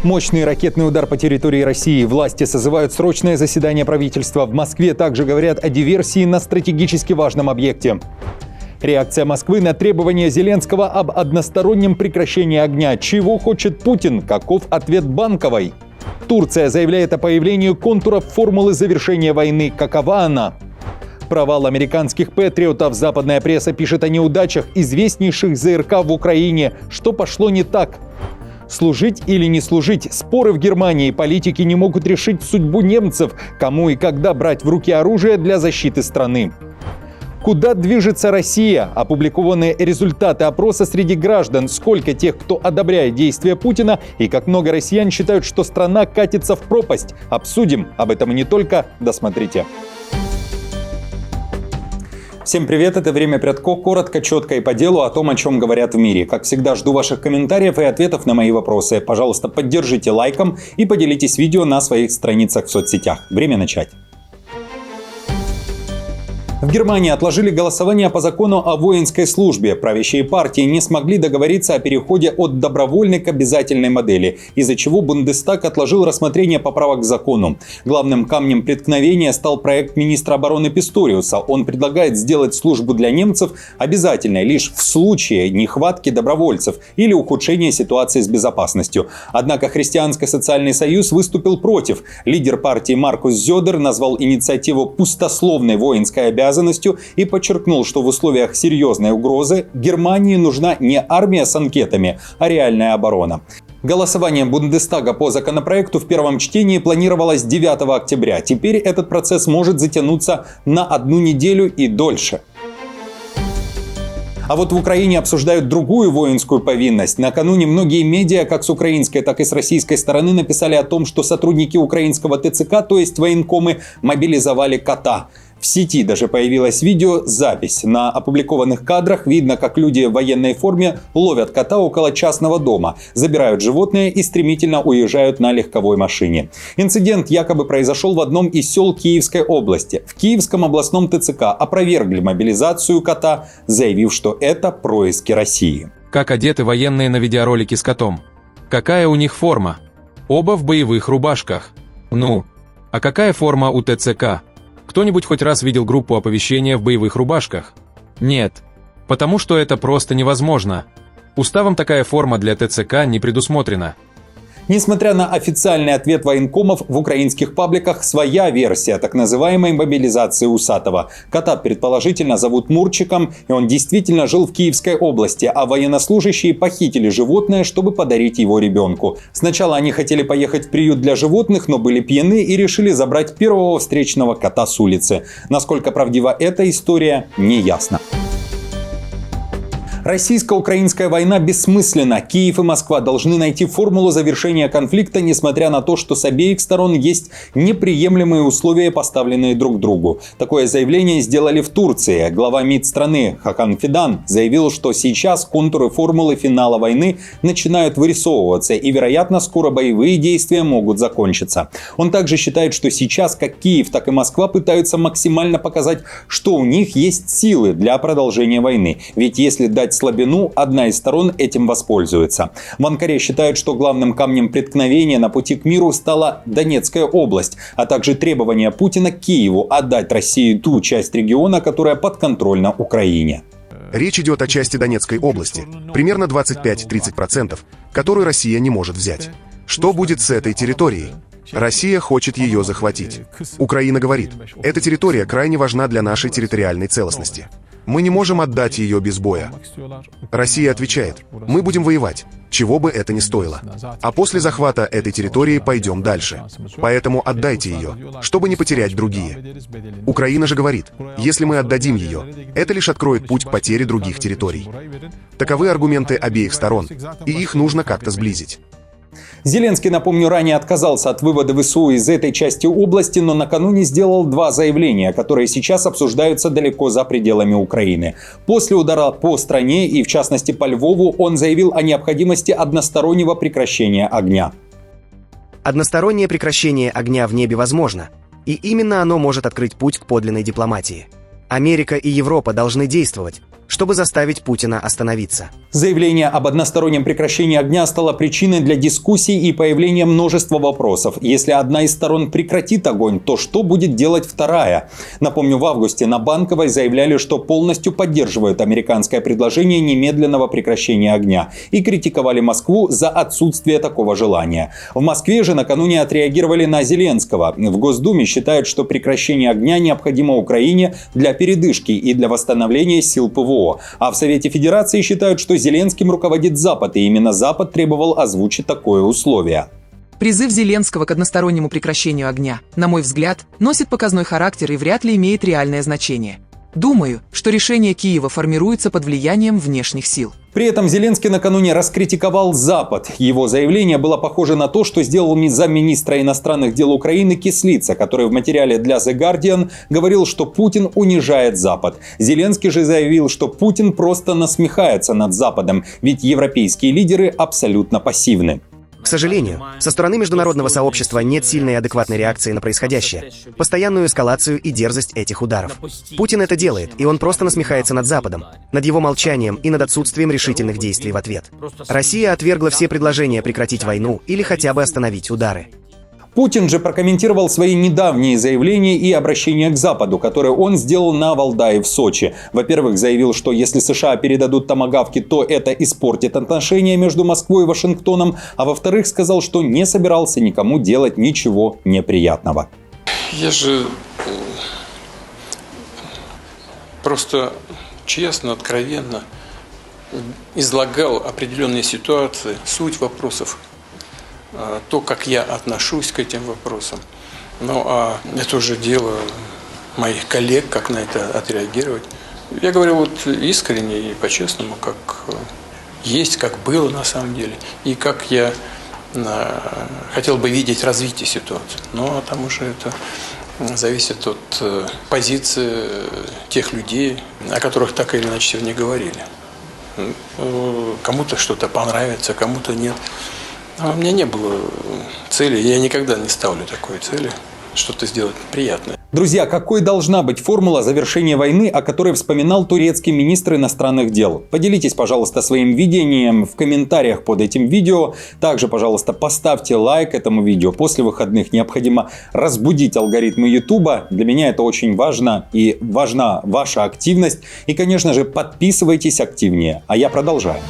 Мощный ракетный удар по территории России. Власти созывают срочное заседание правительства. В Москве также говорят о диверсии на стратегически важном объекте. Реакция Москвы на требования Зеленского об одностороннем прекращении огня. Чего хочет Путин? Каков ответ Банковой? Турция заявляет о появлении контуров формулы завершения войны. Какова она? Провал американских патриотов. Западная пресса пишет о неудачах известнейших ЗРК в Украине. Что пошло не так? Служить или не служить? Споры в Германии. Политики не могут решить судьбу немцев. Кому и когда брать в руки оружие для защиты страны? Куда движется Россия? Опубликованы результаты опроса среди граждан. Сколько тех, кто одобряет действия Путина, и как много россиян считают, что страна катится в пропасть. Обсудим. Об этом и не только. Досмотрите. Всем привет, это «Время Прядко». Коротко, четко и по делу о том, о чем говорят в мире. Как всегда, жду ваших комментариев и ответов на мои вопросы. Пожалуйста, поддержите лайком и поделитесь видео на своих страницах в соцсетях. Время начать. В Германии отложили голосование по закону о воинской службе. Правящие партии не смогли договориться о переходе от добровольной к обязательной модели, из-за чего Бундестаг отложил рассмотрение поправок к закону. Главным камнем преткновения стал проект министра обороны Писториуса. Он предлагает сделать службу для немцев обязательной лишь в случае нехватки добровольцев или ухудшения ситуации с безопасностью. Однако Христианский социальный союз выступил против. Лидер партии Маркус Зёдер назвал инициативу пустословной воинской обязанностью и подчеркнул, что в условиях серьезной угрозы Германии нужна не армия с анкетами, а реальная оборона. Голосование Бундестага по законопроекту в первом чтении планировалось 9 октября. Теперь этот процесс может затянуться на 1 неделю и дольше. А вот в Украине обсуждают другую воинскую повинность. Накануне многие медиа, как с украинской, так и с российской стороны, написали о том, что сотрудники украинского ТЦК, то есть военкомы, мобилизовали кота. В сети даже появилась видеозапись. На опубликованных кадрах видно, как люди в военной форме ловят кота около частного дома, забирают животное и стремительно уезжают на легковой машине. Инцидент якобы произошел в одном из сел Киевской области. В Киевском областном ТЦК опровергли мобилизацию кота, заявив, что это происки России. Как одеты военные на видеоролике с котом? Какая у них форма? Оба в боевых рубашках. Ну, а какая форма у ТЦК? Кто-нибудь хоть раз видел группу оповещения в боевых рубашках? Нет. Потому что это просто невозможно. Уставом такая форма для ТЦК не предусмотрена. Несмотря на официальный ответ военкомов, в украинских пабликах своя версия так называемой мобилизации Усатого. Кота предположительно зовут Мурчиком, и он действительно жил в Киевской области, а военнослужащие похитили животное, чтобы подарить его ребенку. Сначала они хотели поехать в приют для животных, но были пьяны и решили забрать первого встречного кота с улицы. Насколько правдива эта история, не ясно. Российско-украинская война бессмысленна. Киев и Москва должны найти формулу завершения конфликта, несмотря на то, что с обеих сторон есть неприемлемые условия, поставленные друг другу. Такое заявление сделали в Турции. Глава МИД страны Хакан Фидан заявил, что сейчас контуры формулы финала войны начинают вырисовываться, и, вероятно, скоро боевые действия могут закончиться. Он также считает, что сейчас как Киев, так и Москва пытаются максимально показать, что у них есть силы для продолжения войны. Ведь если дать слабину, одна из сторон этим воспользуется. В Анкаре считают, что главным камнем преткновения на пути к миру стала Донецкая область, а также требования Путина к Киеву отдать России ту часть региона, которая подконтрольна Украине. Речь идет о части Донецкой области, примерно 25-30%, которую Россия не может взять. Что будет с этой территорией? Россия хочет ее захватить. Украина говорит, эта территория крайне важна для нашей территориальной целостности. Мы не можем отдать ее без боя. Россия отвечает, мы будем воевать, чего бы это ни стоило. А после захвата этой территории пойдем дальше. Поэтому отдайте ее, чтобы не потерять другие. Украина же говорит, если мы отдадим ее, это лишь откроет путь к потере других территорий. Таковы аргументы обеих сторон, и их нужно как-то сблизить. Зеленский, напомню, ранее отказался от вывода ВСУ из этой части области, но накануне сделал два заявления, которые сейчас обсуждаются далеко за пределами Украины. После удара по стране и, в частности, по Львову, он заявил о необходимости одностороннего прекращения огня. Одностороннее прекращение огня в небе возможно, и именно оно может открыть путь к подлинной дипломатии. Америка и Европа должны действовать, чтобы заставить Путина остановиться. Заявление об одностороннем прекращении огня стало причиной для дискуссий и появления множества вопросов. Если одна из сторон прекратит огонь, то что будет делать вторая? Напомню, в августе на Банковой заявляли, что полностью поддерживают американское предложение немедленного прекращения огня и критиковали Москву за отсутствие такого желания. В Москве же накануне отреагировали на Зеленского. В Госдуме считают, что прекращение огня необходимо Украине для передышки и для восстановления сил ПВО. А в Совете Федерации считают, что Зеленским руководит Запад, и именно Запад требовал озвучить такое условие. Призыв Зеленского к одностороннему прекращению огня, на мой взгляд, носит показной характер и вряд ли имеет реальное значение. Думаю, что решение Киева формируется под влиянием внешних сил. При этом Зеленский накануне раскритиковал Запад. Его заявление было похоже на то, что сделал замминистра иностранных дел Украины Кислица, который в материале для The Guardian говорил, что Путин унижает Запад. Зеленский же заявил, что Путин просто насмехается над Западом, ведь европейские лидеры абсолютно пассивны. К сожалению, со стороны международного сообщества нет сильной и адекватной реакции на происходящее, постоянную эскалацию и дерзость этих ударов. Путин это делает, и он просто насмехается над Западом, над его молчанием и над отсутствием решительных действий в ответ. Россия отвергла все предложения прекратить войну или хотя бы остановить удары. Путин же прокомментировал свои недавние заявления и обращения к Западу, которые он сделал на Валдае в Сочи. Во-первых, заявил, что если США передадут томагавки, то это испортит отношения между Москвой и Вашингтоном. А во-вторых, сказал, что не собирался никому делать ничего неприятного. Я же просто честно, откровенно излагал определенные ситуации, суть вопросов. То, как я отношусь к этим вопросам. Ну, а это уже дело моих коллег, как на это отреагировать. Я говорю вот искренне и по-честному, как есть, как было на самом деле, и как я хотел бы видеть развитие ситуации. Но там уже это зависит от позиции тех людей, о которых так или иначе сегодня говорили. Кому-то что-то понравится, кому-то нет. А у меня не было цели, я никогда не ставлю такой цели, что-то сделать приятное. Друзья, какой должна быть формула завершения войны, о которой вспоминал турецкий министр иностранных дел? Поделитесь, пожалуйста, своим видением в комментариях под этим видео. Также, пожалуйста, поставьте лайк этому видео. После выходных необходимо разбудить алгоритмы Ютуба. Для меня это очень важно, и важна ваша активность. И, конечно же, подписывайтесь активнее. А я продолжаю.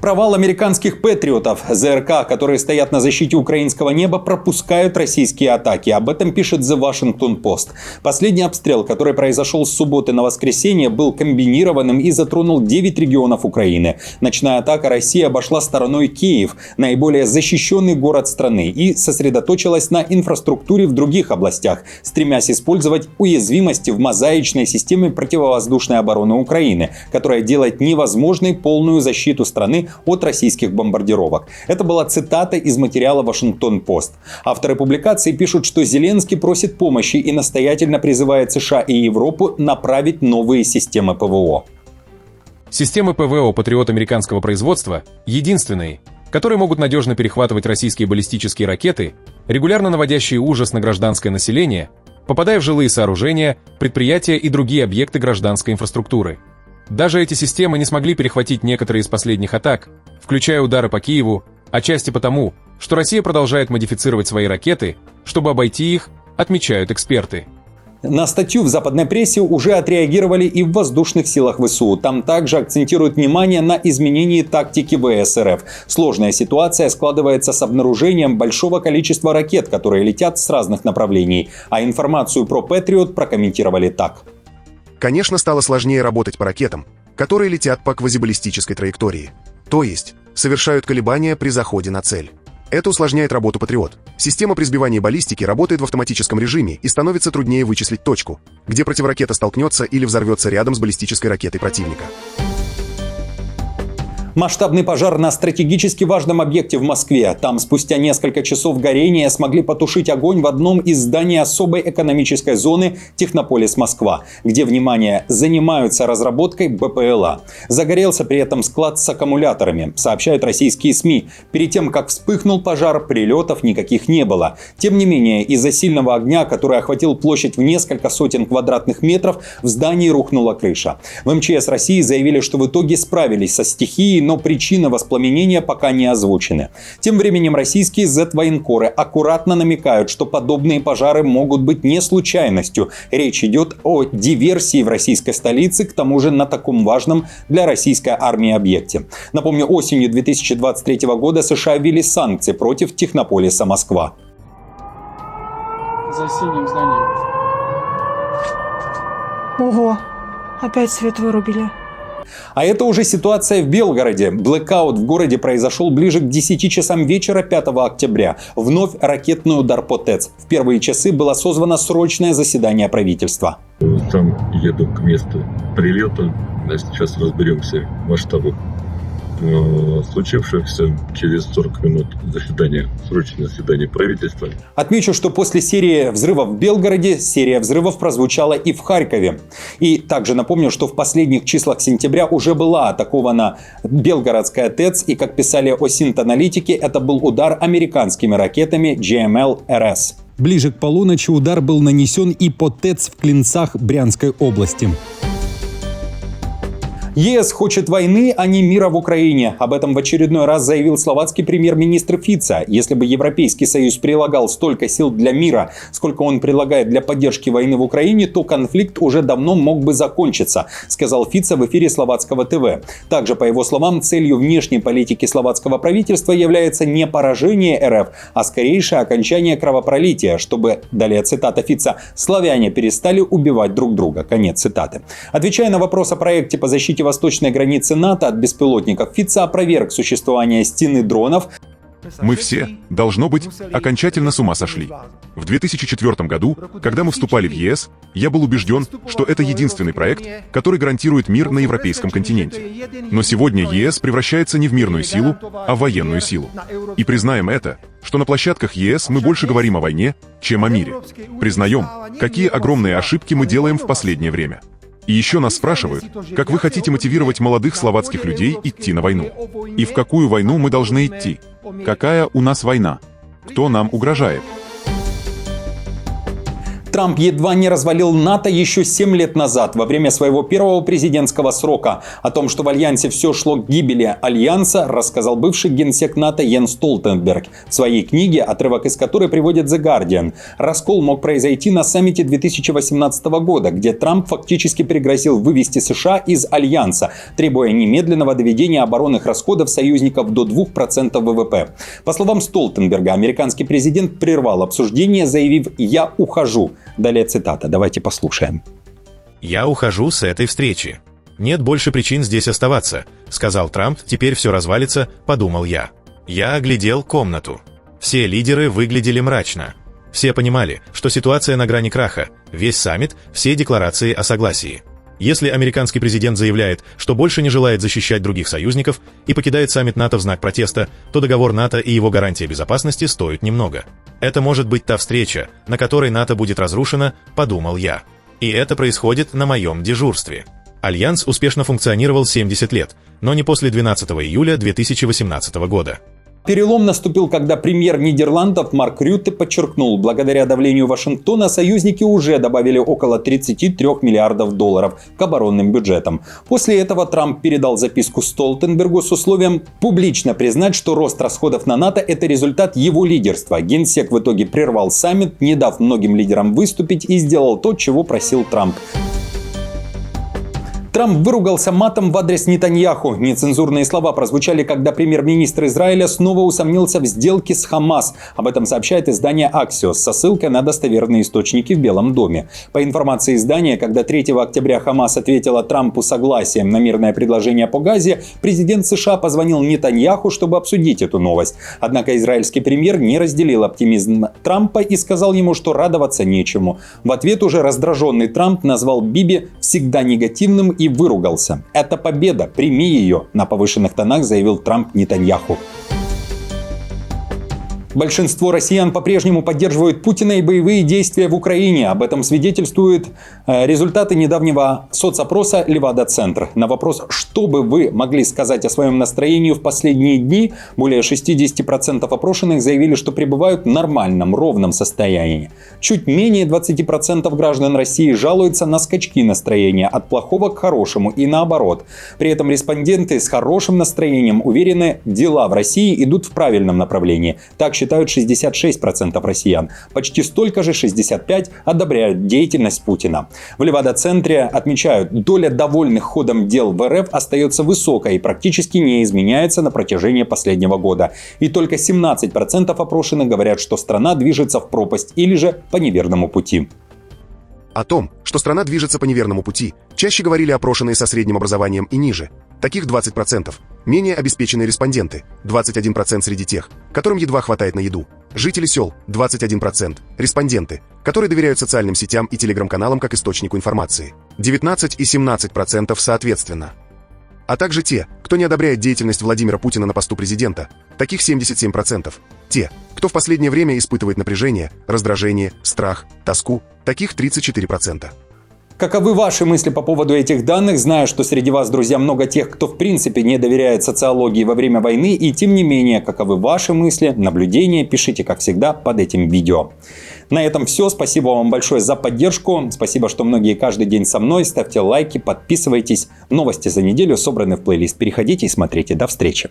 Провал американских патриотов. ЗРК, которые стоят на защите украинского неба, пропускают российские атаки. Об этом пишет The Washington Post. Последний обстрел, который произошел с субботы на воскресенье, был комбинированным и затронул 9 регионов Украины. Ночная атака России обошла стороной Киев, наиболее защищенный город страны, и сосредоточилась на инфраструктуре в других областях, стремясь использовать уязвимости в мозаичной системе противовоздушной обороны Украины, которая делает невозможной полную защиту страны от российских бомбардировок. Это была цитата из материала Washington-Post. Авторы публикации пишут, что Зеленский просит помощи и настоятельно призывает США и Европу направить новые системы ПВО. Системы ПВО «Патриот» американского производства единственные, которые могут надежно перехватывать российские баллистические ракеты, регулярно наводящие ужас на гражданское население, попадая в жилые сооружения, предприятия и другие объекты гражданской инфраструктуры. Даже эти системы не смогли перехватить некоторые из последних атак, включая удары по Киеву, отчасти потому, что Россия продолжает модифицировать свои ракеты, чтобы обойти их, отмечают эксперты. На статью в западной прессе уже отреагировали и в воздушных силах ВСУ. Там также акцентируют внимание на изменении тактики ВС РФ. Сложная ситуация складывается с обнаружением большого количества ракет, которые летят с разных направлений. А информацию про Патриот прокомментировали так. Конечно, стало сложнее работать по ракетам, которые летят по квазибаллистической траектории. То есть, совершают колебания при заходе на цель. Это усложняет работу «Патриот». Система при сбивании баллистики работает в автоматическом режиме и становится труднее вычислить точку, где противоракета столкнется или взорвется рядом с баллистической ракетой противника. Масштабный пожар на стратегически важном объекте в Москве. Там спустя несколько часов горения смогли потушить огонь в одном из зданий особой экономической зоны Технополис Москва, где, внимание, занимаются разработкой БПЛА. Загорелся при этом склад с аккумуляторами, сообщают российские СМИ. Перед тем, как вспыхнул пожар, прилетов никаких не было. Тем не менее, из-за сильного огня, который охватил площадь в несколько сотен квадратных метров, в здании рухнула крыша. В МЧС России заявили, что в итоге справились со стихией, но причины воспламенения пока не озвучены. Тем временем российские Z-военкоры аккуратно намекают, что подобные пожары могут быть не случайностью. Речь идет о диверсии в российской столице, к тому же на таком важном для российской армии объекте. Напомню, осенью 2023 года США ввели санкции против Технополиса Москва. За синим зданием. Ого, опять свет вырубили. А это уже ситуация в Белгороде. Блэкаут в городе произошел ближе к 10 часам вечера 5 октября. Вновь ракетный удар по ТЭЦ. В первые часы было созвано срочное заседание правительства. Сам еду к месту прилета. Сейчас разберемся в масштабах случившихся. Через 40 минут срочное заседание правительства. Отмечу, что после серии взрывов в Белгороде, серия взрывов прозвучала и в Харькове. И также напомню, что в последних числах сентября уже была атакована Белгородская ТЭЦ. И, как писали ОСИНТ-аналитики, это был удар американскими ракетами GML-RS. Ближе к полуночи удар был нанесен и по ТЭЦ в Клинцах Брянской области. ЕС хочет войны, а не мира в Украине. Об этом в очередной раз заявил словацкий премьер-министр Фица. Если бы Европейский Союз прилагал столько сил для мира, сколько он прилагает для поддержки войны в Украине, то конфликт уже давно мог бы закончиться, сказал Фица в эфире словацкого ТВ. Также, по его словам, целью внешней политики словацкого правительства является не поражение РФ, а скорейшее окончание кровопролития, чтобы, далее цитата Фица, славяне перестали убивать друг друга. Конец цитаты. Отвечая на вопрос о проекте по защите восточной границы НАТО от беспилотников, Фица опроверг существование стены дронов. Мы все, должно быть, окончательно с ума сошли. В 2004 году, когда мы вступали в ЕС, я был убежден, что это единственный проект, который гарантирует мир на европейском континенте. Но сегодня ЕС превращается не в мирную силу, а в военную силу. И признаем это, что на площадках ЕС мы больше говорим о войне, чем о мире. Признаем, какие огромные ошибки мы делаем в последнее время. И еще нас спрашивают, как вы хотите мотивировать молодых словацких людей идти на войну? И в какую войну мы должны идти? Какая у нас война? Кто нам угрожает? Трамп едва не развалил НАТО еще 7 лет назад, во время своего первого президентского срока. О том, что в Альянсе все шло к гибели Альянса, рассказал бывший генсек НАТО Йенс Столтенберг в своей книге, отрывок из которой приводит The Guardian. Раскол мог произойти на саммите 2018 года, где Трамп фактически пригрозил вывести США из Альянса, требуя немедленного доведения оборонных расходов союзников до 2% ВВП. По словам Столтенберга, американский президент прервал обсуждение, заявив «Я ухожу». Далее цитата. Давайте послушаем. «Я ухожу с этой встречи. Нет больше причин здесь оставаться», — сказал Трамп. «Теперь все развалится», — подумал я. Я оглядел комнату. Все лидеры выглядели мрачно. Все понимали, что ситуация на грани краха. Весь саммит, все декларации о согласии. Если американский президент заявляет, что больше не желает защищать других союзников и покидает саммит НАТО в знак протеста, то договор НАТО и его гарантия безопасности стоят немного. Это может быть та встреча, на которой НАТО будет разрушена, подумал я. И это происходит на моем дежурстве. Альянс успешно функционировал 70 лет, но не после 12 июля 2018 года. Перелом наступил, когда премьер Нидерландов Марк Рютте подчеркнул, благодаря давлению Вашингтона союзники уже добавили около 33 миллиардов долларов к оборонным бюджетам. После этого Трамп передал записку Столтенбергу с условием публично признать, что рост расходов на НАТО – это результат его лидерства. Генсек в итоге прервал саммит, не дав многим лидерам выступить, и сделал то, чего просил Трамп. Трамп выругался матом в адрес Нетаньяху. Нецензурные слова прозвучали, когда премьер-министр Израиля снова усомнился в сделке с Хамас. Об этом сообщает издание Axios со ссылкой на достоверные источники в Белом доме. По информации издания, когда 3 октября Хамас ответила Трампу согласием на мирное предложение по Газе, президент США позвонил Нетаньяху, чтобы обсудить эту новость. Однако израильский премьер не разделил оптимизм Трампа и сказал ему, что радоваться нечему. В ответ уже раздраженный Трамп назвал Биби всегда негативным и выругался. «Это победа, прими ее», — на повышенных тонах заявил Трамп Нетаньяху. Большинство россиян по-прежнему поддерживают Путина и боевые действия в Украине. Об этом свидетельствуют результаты недавнего соцопроса «Левада-центр». На вопрос, что бы вы могли сказать о своем настроении в последние дни, более 60% опрошенных заявили, что пребывают в нормальном, ровном состоянии. Чуть менее 20% граждан России жалуются на скачки настроения от плохого к хорошему и наоборот. При этом респонденты с хорошим настроением уверены, дела в России идут в правильном направлении. Так считают 66% россиян. Почти столько же, 65%, одобряют деятельность Путина. В Левада-центре отмечают, доля довольных ходом дел в РФ остается высокой и практически не изменяется на протяжении последнего года. И только 17% опрошенных говорят, что страна движется в пропасть или же по неверному пути. О том, что страна движется по неверному пути, чаще говорили опрошенные со средним образованием и ниже. Таких 20%. Менее обеспеченные респонденты, 21% среди тех, которым едва хватает на еду. Жители сел, 21%. Респонденты, которые доверяют социальным сетям и телеграм-каналам как источнику информации, 19 и 17% соответственно. А также те, кто не одобряет деятельность Владимира Путина на посту президента, таких 77%. Те, кто в последнее время испытывает напряжение, раздражение, страх, тоску, таких 34%. Каковы ваши мысли по поводу этих данных? Знаю, что среди вас, друзья, много тех, кто в принципе не доверяет социологии во время войны. И тем не менее, каковы ваши мысли, наблюдения, пишите, как всегда, под этим видео. На этом все. Спасибо вам большое за поддержку. Спасибо, что многие каждый день со мной. Ставьте лайки, подписывайтесь. Новости за неделю собраны в плейлист. Переходите и смотрите. До встречи.